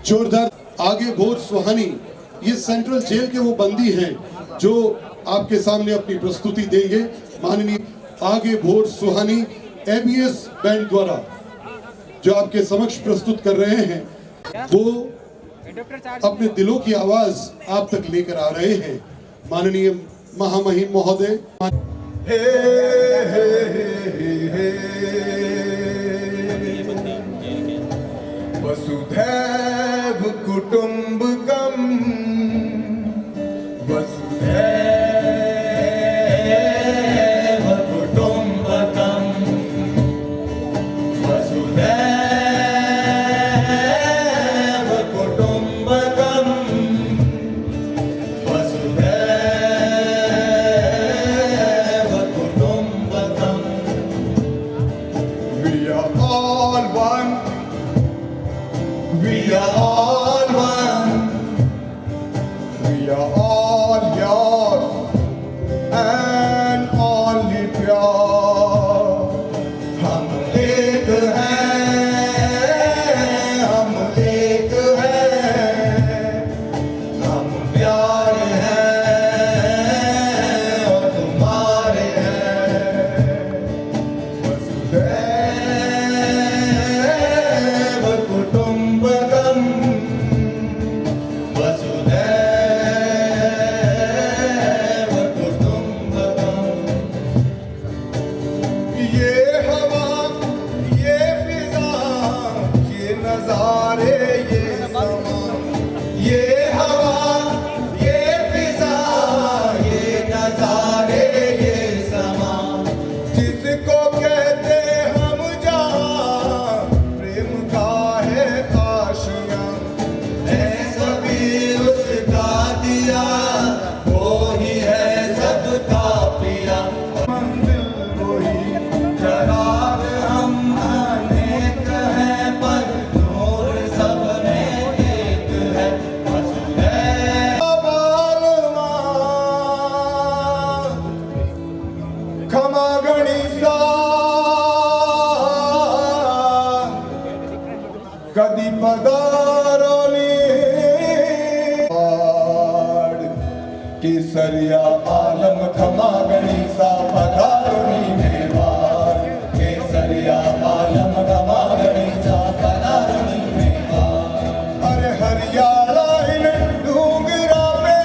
जोरदार। आगे भोर सुहानी, ये सेंट्रल जेल के वो बंदी हैं जो आपके सामने अपनी प्रस्तुति देंगे। माननीय आगे भोर सुहानी एबीएस बैंड द्वारा जो आपके समक्ष प्रस्तुत कर रहे हैं, वो अपने दिलों की आवाज आप तक लेकर आ रहे हैं। माननीय महामहिम महोदय। वसुधैव कुटुंबकम वसुधैव कुटुंबकम वसुधैव कुटुंबकम वसुधैव कुटुंबकम। We are all one. We are all one. We are all yours and only pure. हम एक हैं, हम एक हैं, हम प्यार हैं और तुम्हारे हैं। वसुधैव कुटुंबकम वसुधैव कुटुंबकम। ये हवा, ये फिजा, ये नजारे, ये समा, ये हवा, ये फिजा, ये नजारे, ये समा, जिसको कहते हम जहाँ प्रेम का है आशिया, है सभी उसका दिया, वो ही है सबका पिया। मंजिल वही, चराग हम अनेक हैं, पर नूर सब में एक है। वसुधैव बालमा खमा गणिसा कदी पदारोनी केसरिया आलम खमा गणिसा पदारोनी मेवाड़, केसरिया आलम खमा गणिसा पदारोनी मेवाड़। अरे हरियाणा इन डूंगरा पे,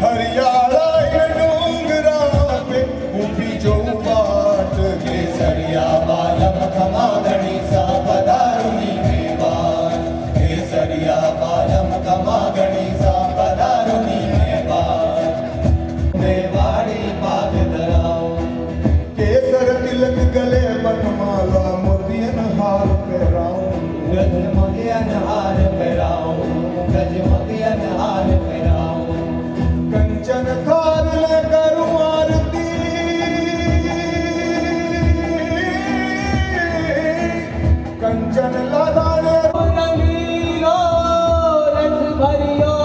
हरियाणा इन डूंगरा पे ऊपी जो बाट, केसरिया आलम खमा गणिसा पदारोनी मेवाड़, केसरिया आलम खमा गणिसा पदारोनी मेवाड़। मेवाड़ी बाग धराओ, केसर तिलक गले बनमाला, मोतियन हार पहराओ, गज मोतियन हार पहराओ, गज मोतियन हार पहराओ। कंचन थाल ले करूं आरती, कंचन लादाने रंगीलो रस भरियो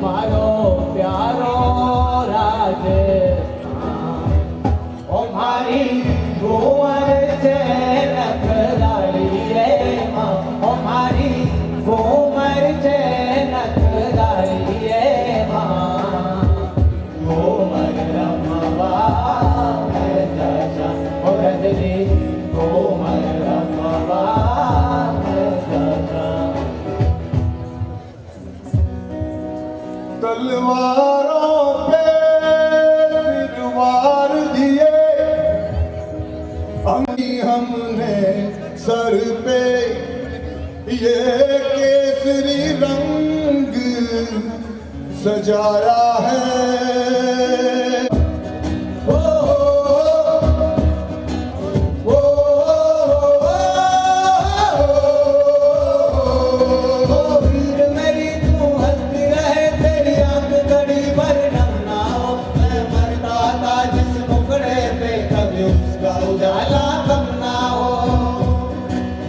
मारो प्यारो राजस्थान। ओ मारी गोवर से रख हमने सर पे ये केसरी रंग सजाया है। ओ, ओ, ओ, वीर मेरी तू हंसती रहे, तेरी आंख घड़ी पर नम ना हो। मैं मरता था जिस मुखड़े पे, कभी उसका उजाला कम ना हो।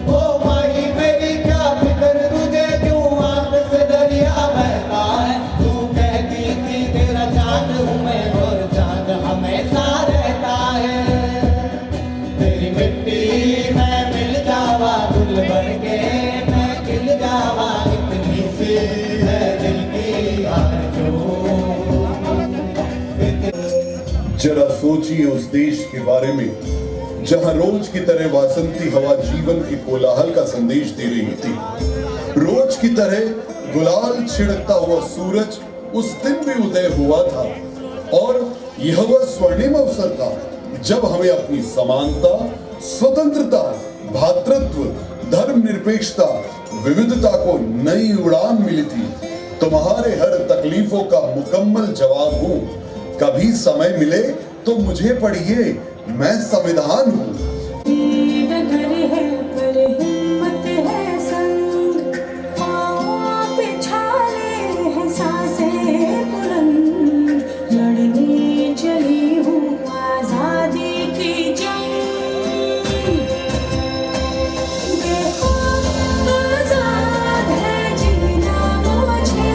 ओ माही मेरी क्या फिक्र तुझे, क्यों आंख से दरिया बहता है। तू कहती थी तेरा चांद हूँ मैं, और चांद हमेशा रहता है। तेरी मिट्टी मैं मिल जावा, गुल बन के मैं खिल जावा, इतनी सी है दिल की आरज़ू। जरा सोचिए उस देश के बारे में जहां रोज की तरह वासंती हवा जीवन की कोलाहल का संदेश दे रही थी। रोज की तरह गुलाल छिड़कता हुआ सूरज उस दिन भी उदय हुआ था, और यह वह स्वर्णिम अवसर था जब हमें अपनी समानता, स्वतंत्रता, भातृत्व, धर्मनिरपेक्षता, विविधता को नई उड़ान मिली थी। तुम्हारे हर तकलीफों का मुकम्मल जवाब हूं। कभी समय मिले तो मुझे पढ़िए, मैं संविधान हूं। डगर है पर हिम्मत है संग, पाँव पे छाले हैं सांसें बुलंद, लड़ने चली हूँ आजादी की जंग। बेखौफ आजाद है जीना मुझे,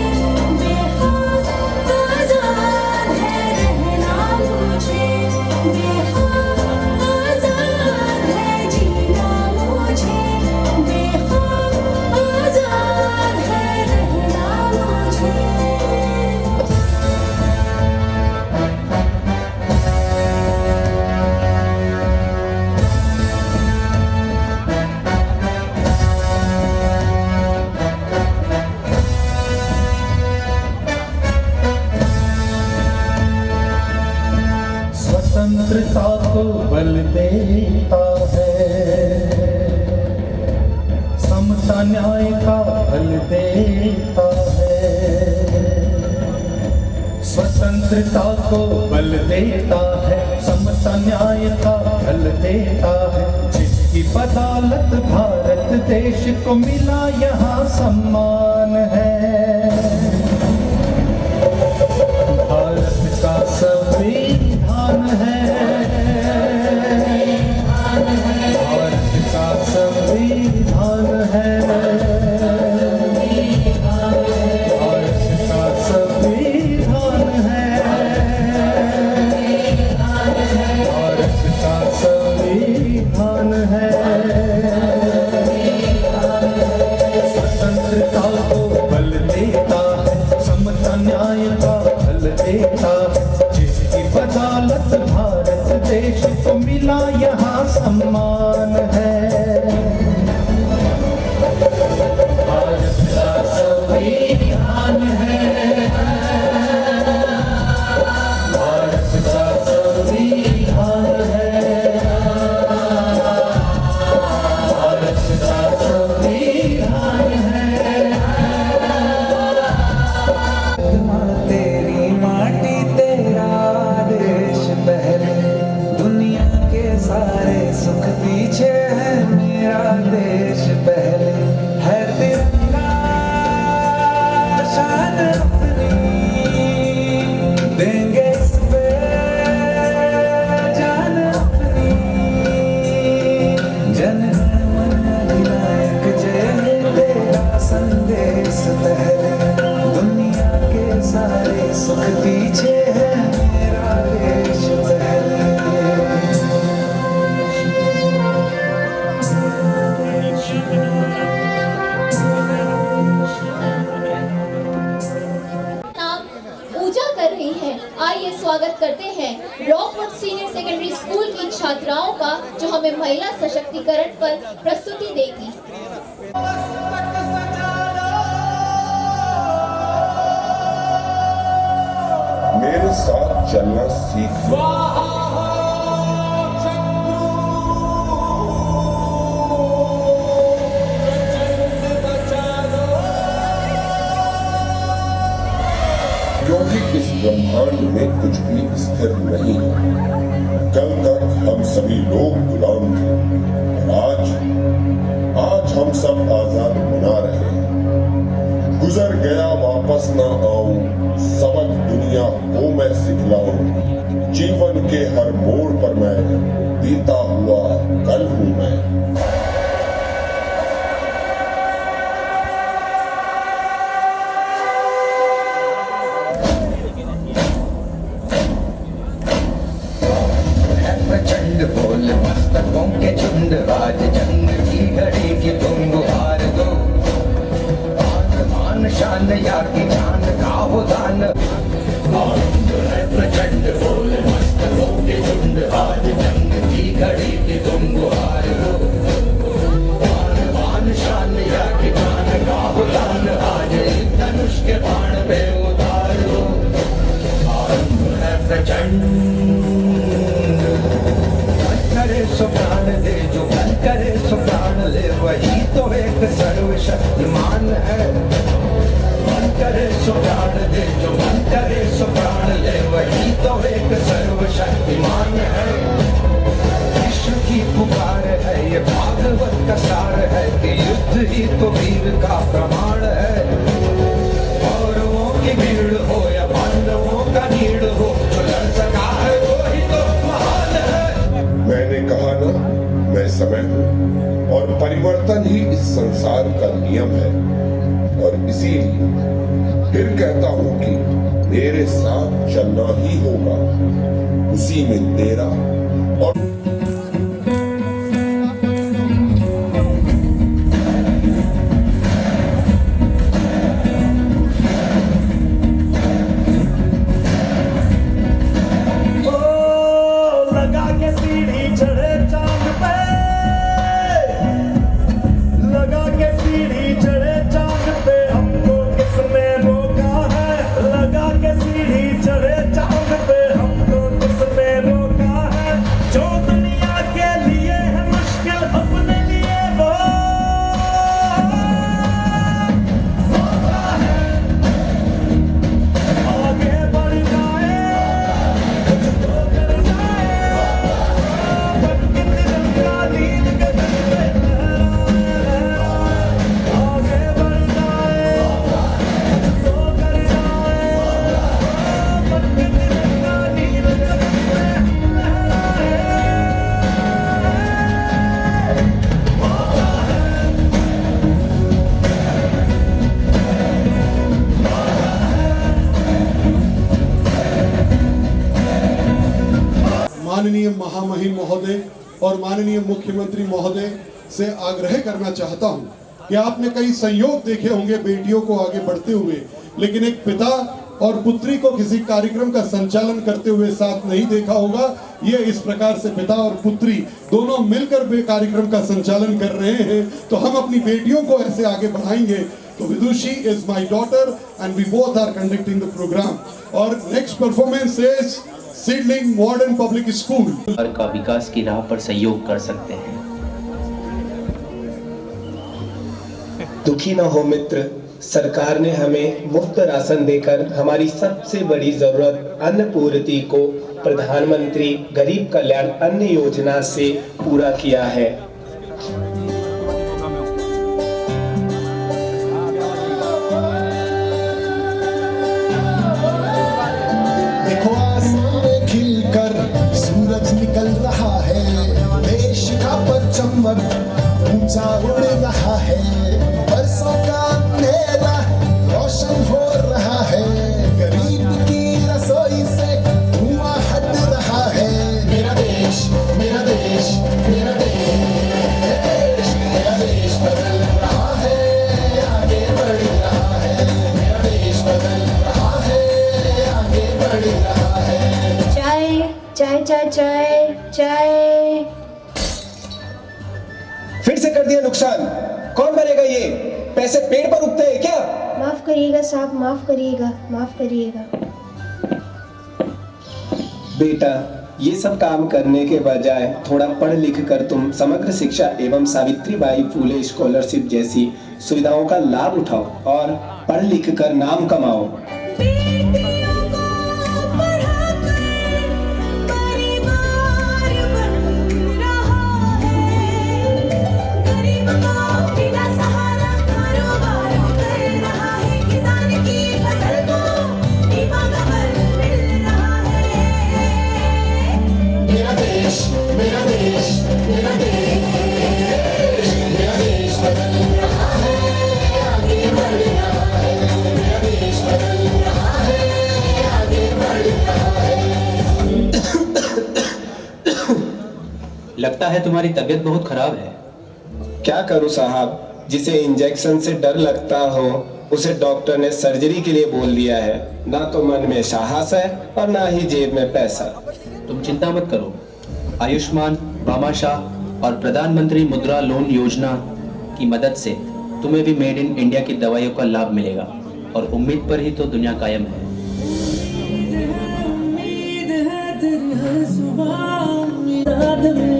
बेखौफ आजाद है रहना मुझे, बेखौफ आजाद है जीना मुझे, बेखौफ आजाद है रहना मुझे। स्वतंत्रता को बल देता है, समता न्याय का बल देता है। स्वतंत्रता को बल देता है, समता न्याय का बल देता है। जिसकी बदौलत भारत देश को मिला यहाँ सम्मान है। भारत का संविधान है, भारत का संविधान है, भारत का संविधान है, भारत का संविधान है। स्वतंत्रता को बल देता है, समता न्याय का बल देता है। जिसकी बदौलत भारत देश को मिला यहाँ सम्मान है। भारत का संविधान है, भारत का संविधान है, भारत का संविधान है। तेरी माटी तेरा देश पहले, दुनिया के सारे सुख पीछे है, मेरा देश पहले है। तिरंगा शान अपनी देंगे इस पे जान अपनी। जन गण मन अधिनायक जय हे, तेरा संदेश पहले, दुनिया के सारे सुख पीछे है, मेरा देश पहले। नाम पूजा कर रही हैं। आइए स्वागत करते हैं रॉकवुड सीनियर सेकेंडरी स्कूल की छात्राओं का, जो हमें महिला सशक्तिकरण पर प्रस्तुति देगी। मेरे साथ चलना सीख लो। कुछ भी स्थिर नहीं है। कल तक हम सभी लोग गुलाम थे और आज हम सब आजाद बना रहे हैं। गुजर गया वापस ना आऊं, सबक दुनिया को मैं सिखलाऊं। जीवन के हर मोड़ पर मैं बीता हुआ कल हूं मैं। प्रचंड बोल मस्तकों के झुंड, आज जंग की घड़ी की तुम गुहार दो। मान शान या की जान का हो दान। प्रचंड बोल मस्तकों के झुंड, आज जंग की घड़ी की तुम गुहार दो। मान शान या की जान का हो दान, आज धनुष के बाण पे उतारो। आरंभ है प्रचंड, करे सो प्राण दे, जो मन करे सो प्राण ले, वही तो एक सर्वशक्तिमान है। मन करे सो प्राण दे, जो मन करे सो प्राण ले, वही तो एक सर्वशक्तिमान है। विश्व की पुकार है, ये भागवत का सार है कि युद्ध ही तो वीर का प्रमाण है। कौरवों की भीड़ हो या पांडवों का नीड़ हो, जो लड़ सका है वो ही तो महान है। मैंने कहा ना, मैं समय हूं और परिवर्तन ही इस संसार का नियम है। और इसीलिए फिर कहता हूं कि मेरे साथ चलना ही होगा, उसी में तेरा और माननीय महामहिम महोदय और माननीय मुख्यमंत्री महोदय से आग्रह करना चाहता हूं कि आपने कई संयोग देखे होंगे बेटियों को आगे बढ़ते हुए, लेकिन एक पिता और पुत्री को किसी कार्यक्रम का संचालन करते हुए साथ नहीं देखा होगा। ये इस प्रकार से पिता और पुत्री दोनों मिलकर कार्यक्रम का संचालन कर रहे हैं, तो हम अपनी बेटियों को ऐसे आगे बढ़ाएंगे। तो Vidushi is my daughter and we both are conducting the programme. और next performance is Seedling Modern Public School का विकास की राह पर सहयोग कर सकते हैं। दुखी न हो मित्र, सरकार ने हमें मुफ्त राशन देकर हमारी सबसे बड़ी जरूरत अन्न पूर्ति को प्रधानमंत्री गरीब कल्याण अन्न योजना से पूरा किया है। देखो आसमान में खिलकर सूरज निकल रहा है, देश का परचम ऊंचा उड़ रहा है, बरसों का अंधेरा रोशन हो रहा है, गरीब की रसोई से धुआं हट रहा है। मेरा देश, मेरा देश, मेरा देश, मेरा देश बदल रहा है, आगे बढ़ रहा है, मेरा देश बदल रहा है, आगे बढ़ रहा है। चाय चाय चाय चाय चाय। फिर से कर दिया नुकसान। कौन भरेगा ये? पैसे पेड़ पर उगते हैं क्या? माफ करिएगा साहब, माफ करिएगा, माफ करिएगा। बेटा, ये सब काम करने के बजाय थोड़ा पढ़ लिख कर तुम समग्र शिक्षा एवं सावित्रीबाई फुले स्कॉलरशिप जैसी सुविधाओं का लाभ उठाओ और पढ़ लिख कर नाम कमाओ। बेटियों को पढ़ाकर लगता है तुम्हारी तबीयत बहुत खराब है। क्या करूं साहब, जिसे इंजेक्शन से डर लगता हो उसे डॉक्टर ने सर्जरी के लिए बोल दिया है। ना तो मन में साहस है और ना ही जेब में पैसा। तुम चिंता मत करो, आयुष्मान, भामाशाह और प्रधानमंत्री मुद्रा लोन योजना की मदद से तुम्हें भी मेड इन इंडिया की दवाइयों का लाभ मिलेगा और उम्मीद पर ही तो दुनिया कायम है।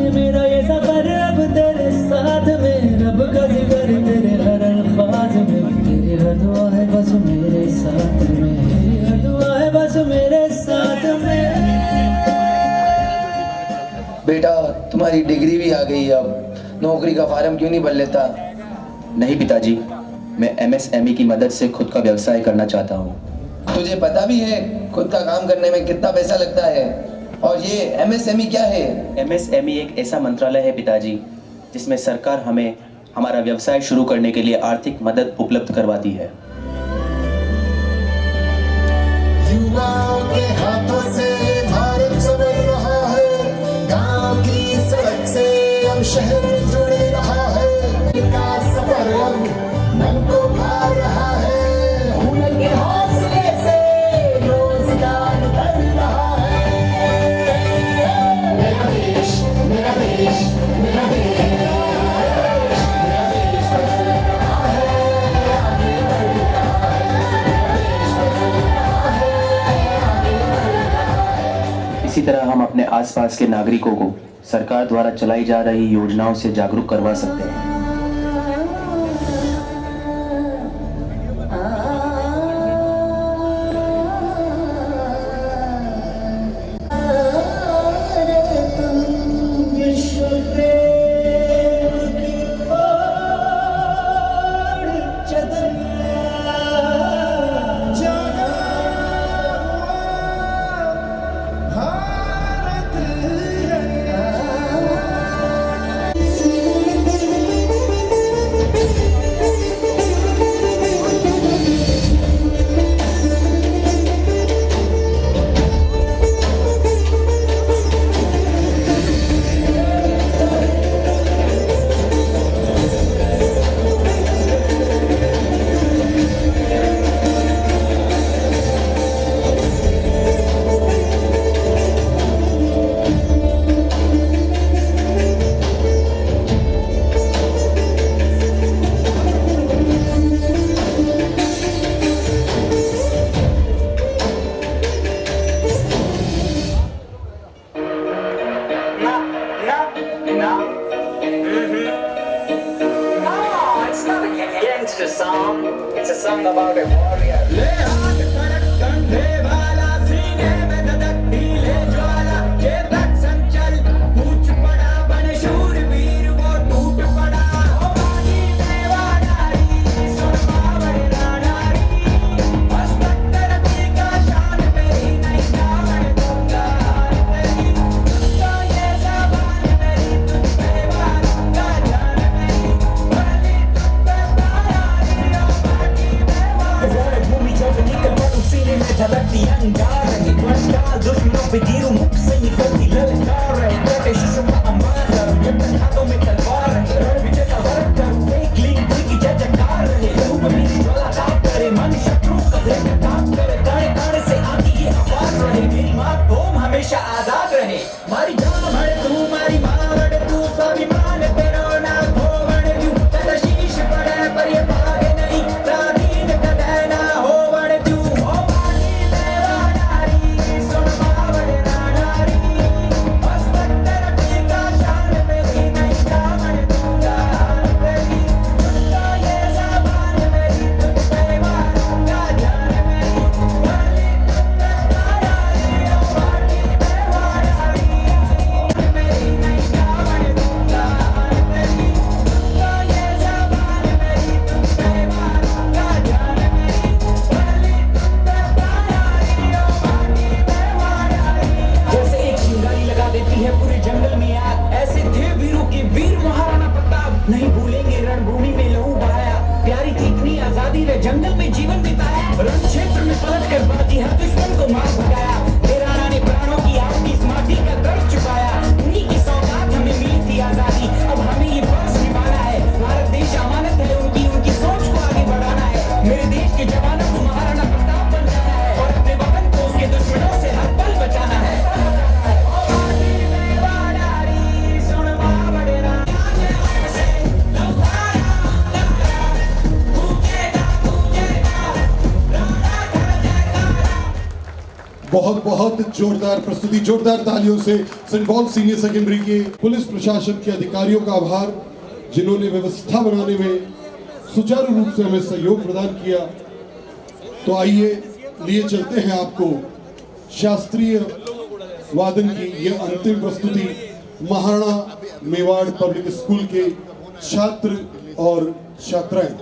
मेरा ये सफर अब तेरे साथ में, रब का जिगर तेरे हर अल्फाज में, तेरी हर दुआ है बस मेरे साथ में, तेरी हर दुआ है बस मेरे साथ में। बेटा तुम्हारी डिग्री भी आ गई, अब नौकरी का फार्म क्यों नहीं भर लेता? नहीं पिताजी, मैं MSME की मदद से खुद का व्यवसाय करना चाहता हूँ। तुझे पता भी है खुद का काम करने में कितना पैसा लगता है? और ये MSME क्या है? MSME एक ऐसा मंत्रालय है पिताजी जिसमें सरकार हमें हमारा व्यवसाय शुरू करने के लिए आर्थिक मदद उपलब्ध करवाती है। युवाओं के हाथों से भारत संवर रहा है, गांव की सड़क से अब शहर जुड़ रहा है, का सफर अब मन को भा रहा है, हुनर के हौसले से रोजगार कर रहा है। मेरा देश, मेरा देश, मेरा देश, मेरा देश बदल रहा है, आगे बढ़ रहा है, मेरा देश इसी तरह हम अपने आसपास के नागरिकों को सरकार द्वारा चलाई जा रही योजनाओं से जागरूक करवा सकते हैं। It's a song about a warrior. जंगल में जीवन बिताया, रण क्षेत्र में पलट कर बाजी हर दुश्मन को मार भगाया, तेरा ने प्राणों की आग इस माटी का दर्द चुकाया, उन्हीं की सौगात हमें मिली थी बहुत जोरदार प्रस्तुति, जोरदार तालियों से सेंट पॉल सीनियर सेकेंडरी के पुलिस प्रशासन के अधिकारियों का आभार, जिन्होंने व्यवस्था बनाने में सुचारू रूप से हमें सहयोग प्रदान किया। तो आइए लिए चलते हैं आपको शास्त्रीय वादन की यह अंतिम प्रस्तुति महाराणा मेवाड़ पब्लिक स्कूल के छात्र और छात्राएं।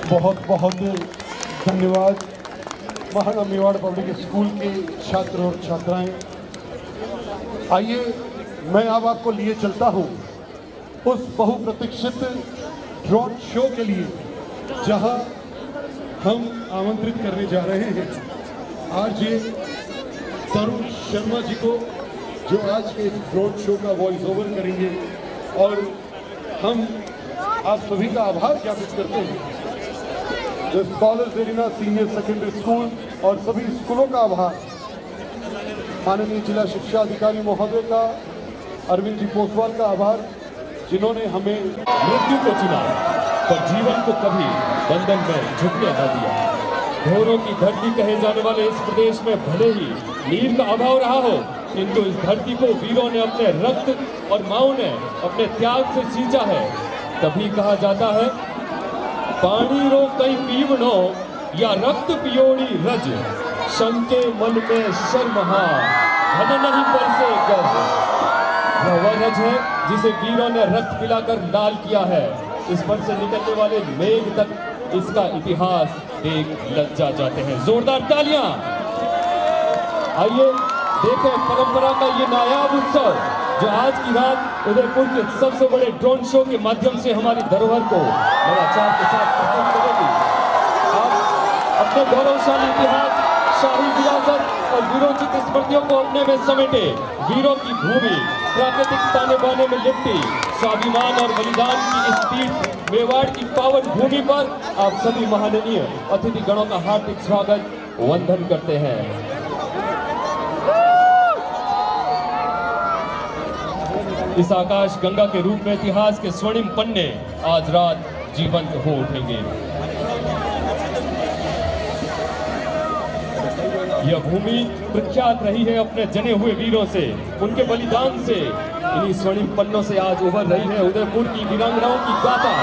बहुत बहुत धन्यवाद महाराणा मेवाड़ पब्लिक स्कूल के छात्र और छात्राएं। आइए मैं अब आपको लिए चलता हूं उस बहुप्रतीक्षित ड्रोन शो के लिए, जहां हम आमंत्रित करने जा रहे हैं आरजे तरुण शर्मा जी को, जो आज के ड्रोन शो का वॉइस ओवर करेंगे। और हम आप सभी का आभार ज्ञापित करते हैं, scholars arena senior secondary school और सभी स्कूलों का आभार, माननीय जिला शिक्षा अधिकारी महोदय का, अरविंद जी पोसवाल का आभार, जिन्होंने हमें मृत्यु को चुना पर जीवन को कभी बंधन में झुकने न दिया। घोरों की धरती कहे जाने वाले इस प्रदेश में भले ही नीर का अभाव रहा हो, किंतु इस धरती को वीरों ने अपने रक्त और माओं ने अपने त्याग से सींचा है। तभी कहा जाता है, पानी रो कई पीवनो या रक्त पियोड़ी रज, शंके मन में शर्महा घन नहीं परसे गज। वह रज है जिसे वीरों ने रक्त पिलाकर लाल किया है। इस पर से निकलने वाले मेघ तक इसका इतिहास देख लज्जा जाते हैं। जोरदार तालियां। आइए देखें परंपरा का ये नायाब उत्सव, जो आज की रात उदयपुर के सबसे बड़े ड्रोन शो के माध्यम से हमारी धरोहर को नवाचार के साथ प्रस्तुत करेगी। आप अपने गौरवशाली इतिहास, शाही विरासत और वीरोचित स्मृतियों को अपने में समेटे, वीरों की भूमि, प्राकृतिक ताने बाने में लिपटी स्वाभिमान और बलिदान की इस पीठ मेवाड़ की पावन भूमि पर आप सभी महाननीय अतिथि गणों का हार्दिक स्वागत वंदन करते हैं। इस आकाश गंगा के रूप में इतिहास के स्वर्णिम पन्ने आज रात जीवंत हो उठेंगे। यह भूमि प्रख्यात रही है अपने जने हुए वीरों से, उनके बलिदान से। इन्हीं स्वर्णिम पन्नों से आज उभर रही है उदयपुर की वीरांगनाओं की गाथा।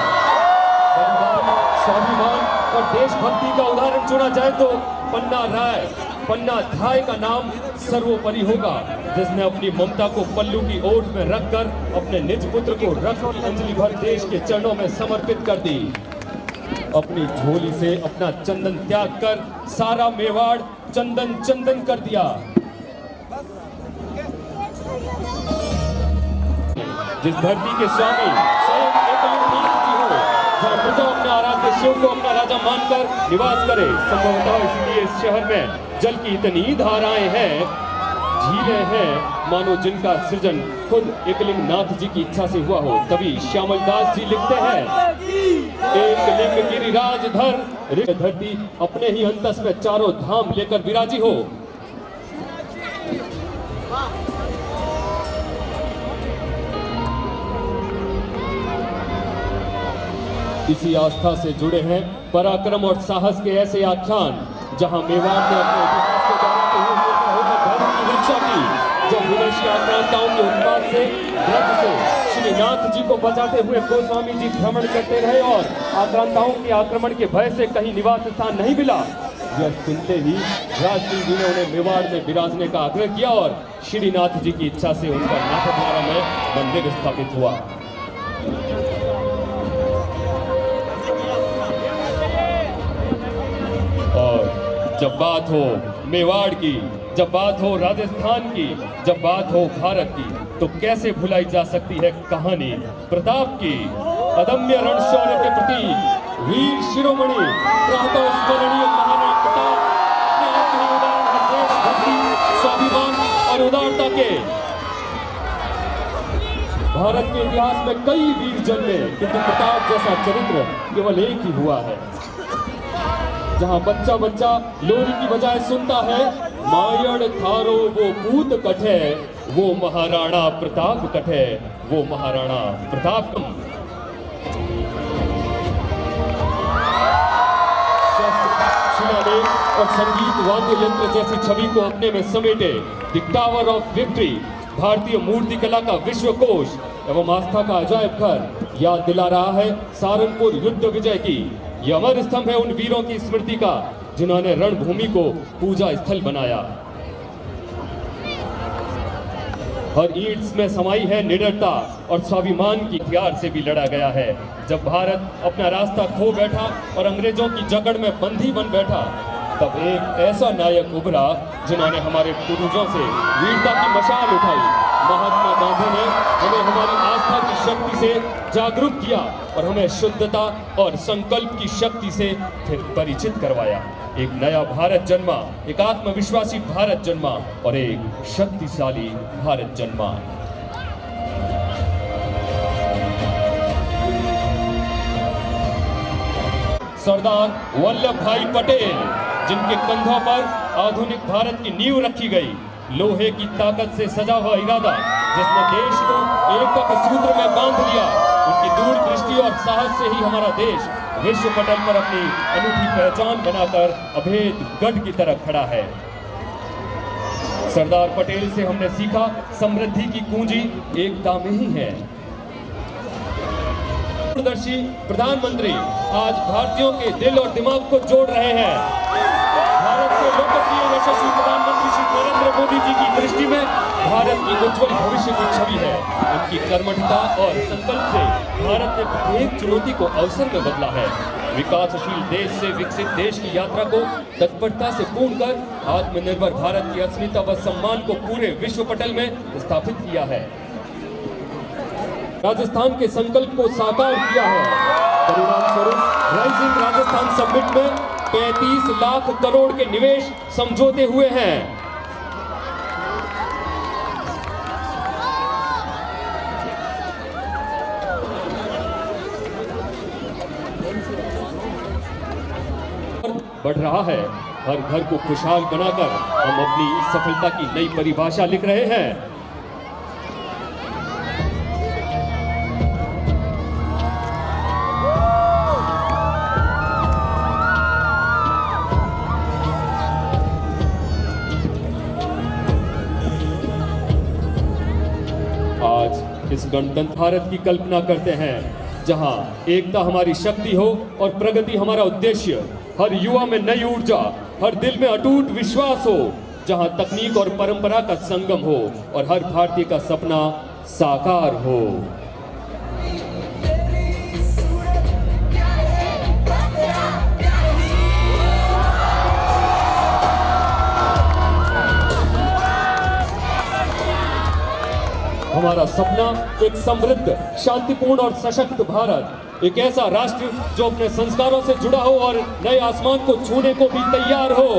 बलिदान, स्वाभिमान और देशभक्ति का उदाहरण चुना जाए तो पन्ना राय, पन्नाधाय का नाम सर्वोपरि होगा, जिसने अपनी ममता को पल्लू की ओट में रखकर अपने निज पुत्र को रक्त की अंजलि भर देश के चरणों में समर्पित कर दी। अपनी झोली से अपना चंदन त्याग कर सारा मेवाड़ चंदन चंदन कर दिया। जिस धरती के स्वामी स्वयं एकलिंग नाथ जी हो, जहाँ प्रजा अपने आराध्य शिव को अपना राजा मानकर निवास करे। संभवतः इसलिए इस शहर में जल की इतनी धाराएं हैं, झीलें हैं, मानो जिनका सृजन खुद एकलिंग नाथ जी की इच्छा से हुआ हो। तभी श्यामल दास जी लिखते हैं, एकलिंग गिरिराज धर धरती अपने ही अंतस में चारों धाम लेकर विराजी हो। इसी आस्था से जुड़े हैं पराक्रम और साहस के ऐसे आख्यान, जहां मेवाड़ ने अपने इतिहास को दोहराते हुए निर्भय होकर धर्म की रक्षा की। जब विदेशी आक्रांताओं के उत्पात से ब्रज से श्री नाथ जी को बचाते हुए गोस्वामी जी भ्रमण करते रहे और आक्रांताओं के आक्रमण के भय से कहीं निवास स्थान नहीं मिला, यह सुनते ही राज सिंह जी ने उन्हें मेवाड़ में विराजने का आग्रह किया और श्रीनाथ जी की इच्छा से उनका नाथद्वारा में मंदिर स्थापित हुआ। और जब बात हो मेवाड़ की, जब बात हो राजस्थान की, जब बात हो भारत की, तो कैसे भुलाई जा सकती है कहानी प्रताप की। अदम्य रणशौर्य के प्रतीक वीर शिरोमणि प्रातः स्मरणीय महाराणा प्रताप अपने आप में उदाहरण है देशभक्ति, स्वाभिमान और उदारता के। भारत के इतिहास में कई वीर जन्मे, किंतु प्रताप जैसा चरित्र केवल एक ही हुआ है। जहां बच्चा बच्चा लोरी की बजाय सुनता है, मायड़ थारो वो पूत कठे, वो महाराणा प्रताप कठे, वो महाराणा प्रताप। शिलालेख और संगीत वाद्य यंत्र जैसी छवि को अपने में समेटे द टावर ऑफ विक्ट्री, भारतीय मूर्ति कला का विश्वकोश एवं आस्था का अजायब घर याद दिला रहा है सहारनपुर युद्ध विजय की। यह अमर स्तंभ है उन वीरों की स्मृति का जिन्होंने रणभूमि को पूजा स्थल बनाया। हर ईंट में समाई है निडरता और स्वाभिमान की हथियार से भी लड़ा गया है। जब भारत अपना रास्ता खो बैठा और अंग्रेजों की जकड़ में बंदी बन बैठा, तब एक ऐसा नायक उभरा जिन्होंने हमारे पूर्वजों से वीरता की मशाल उठाई। महात्मा गांधी ने हमें हमारी आस्था की शक्ति से जागरूक किया और हमें शुद्धता और संकल्प की शक्ति से फिर परिचित करवाया। एक नया भारत जन्मा, एक आत्मविश्वासी भारत जन्मा और एक शक्तिशाली भारत जन्मा। सरदार वल्लभ भाई पटेल, जिनके कंधों पर आधुनिक भारत की नींव रखी गई, लोहे की ताकत से सजा हुआ इरादा जिसने देश को एकता के सूत्र में बांध लिया। उनकी दूरदृष्टि और साहस से ही हमारा देश विश्व पटल पर अपनी अनूठी पहचान बनाकर अभेद गढ़ की तरह खड़ा है। सरदार पटेल से हमने सीखा समृद्धि की कुंजी एकता में ही है। दूरदर्शी प्रधानमंत्री आज भारतीयों के दिल और दिमाग को जोड़ रहे हैं। भारत के लोकप्रिय यशस्वी प्रधानमंत्री श्री नरेंद्र मोदी जी की दृष्टि में भारत की उज्जवल भविष्य की छवि है। उनकी कर्मठता और संकल्प से भारत ने प्रत्येक चुनौती को अवसर में बदला है। विकासशील देश से विकसित देश की यात्रा को तत्परता से पूर्ण कर आत्मनिर्भर भारत की अस्मिता व सम्मान को पूरे विश्व पटल में स्थापित किया है। राजस्थान के संकल्प को साकार किया है। परिणाम स्वरूप राइजिंग राजस्थान समिट में 35 लाख करोड़ के निवेश समझौते हुए हैं। बढ़ रहा है। हर घर को खुशहाल बनाकर हम अपनी सफलता की नई परिभाषा लिख रहे हैं। आज इस गणतंत्र भारत की कल्पना करते हैं, जहां एकता हमारी शक्ति हो और प्रगति हमारा उद्देश्य। हर युवा में नई ऊर्जा, हर दिल में अटूट विश्वास हो, जहां तकनीक और परंपरा का संगम हो और हर भारतीय का सपना साकार हो। हमारा सपना एक समृद्ध, शांतिपूर्ण और सशक्त भारत, एक ऐसा राष्ट्र जो अपने संस्कारों से जुड़ा हो और नए आसमान को छूने को भी तैयार हो।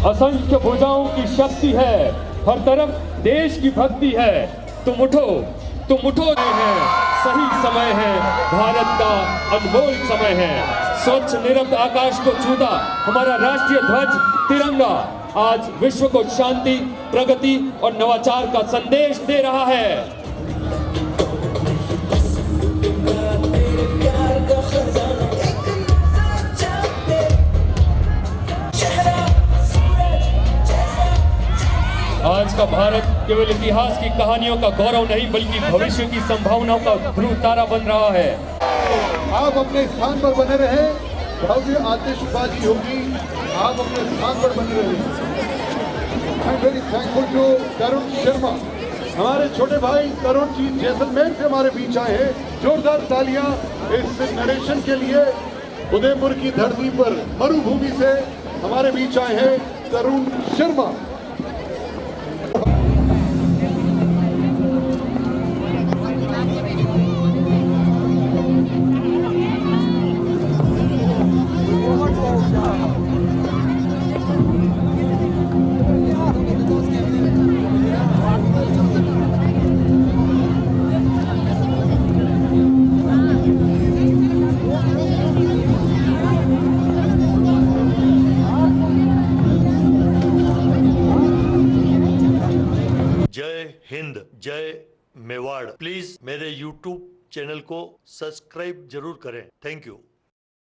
असंख्य भुजाओं की शक्ति है, हर तरफ देश की भक्ति है। तुम उठो हैं, सही समय है, भारत का अनमोल समय है। स्वच्छ निरब्ध आकाश को छूता हमारा राष्ट्रीय ध्वज तिरंगा आज विश्व को शांति, प्रगति और नवाचार का संदेश दे रहा है। आज का भारत केवल इतिहास की कहानियों का गौरव नहीं, बल्कि भविष्य की संभावनाओं का ध्रुव तारा बन रहा है। आप अपने स्थान पर बने रहे, भव्य आतिशबाजी होगी, आप अपने स्थान पर बने रहे। I am very thankful to Tarun Sharma, हमारे छोटे भाई तरुण जी जैसलमेर से हमारे बीच आए हैं। जोरदार तालियां इस नरेशन के लिए। उदयपुर की धरती पर मरुभूमि से हमारे बीच आए हैं तरुण शर्मा। हिंद, जय मेवाड़। प्लीज मेरे YouTube चैनल को सब्सक्राइब जरूर करें। Thank you.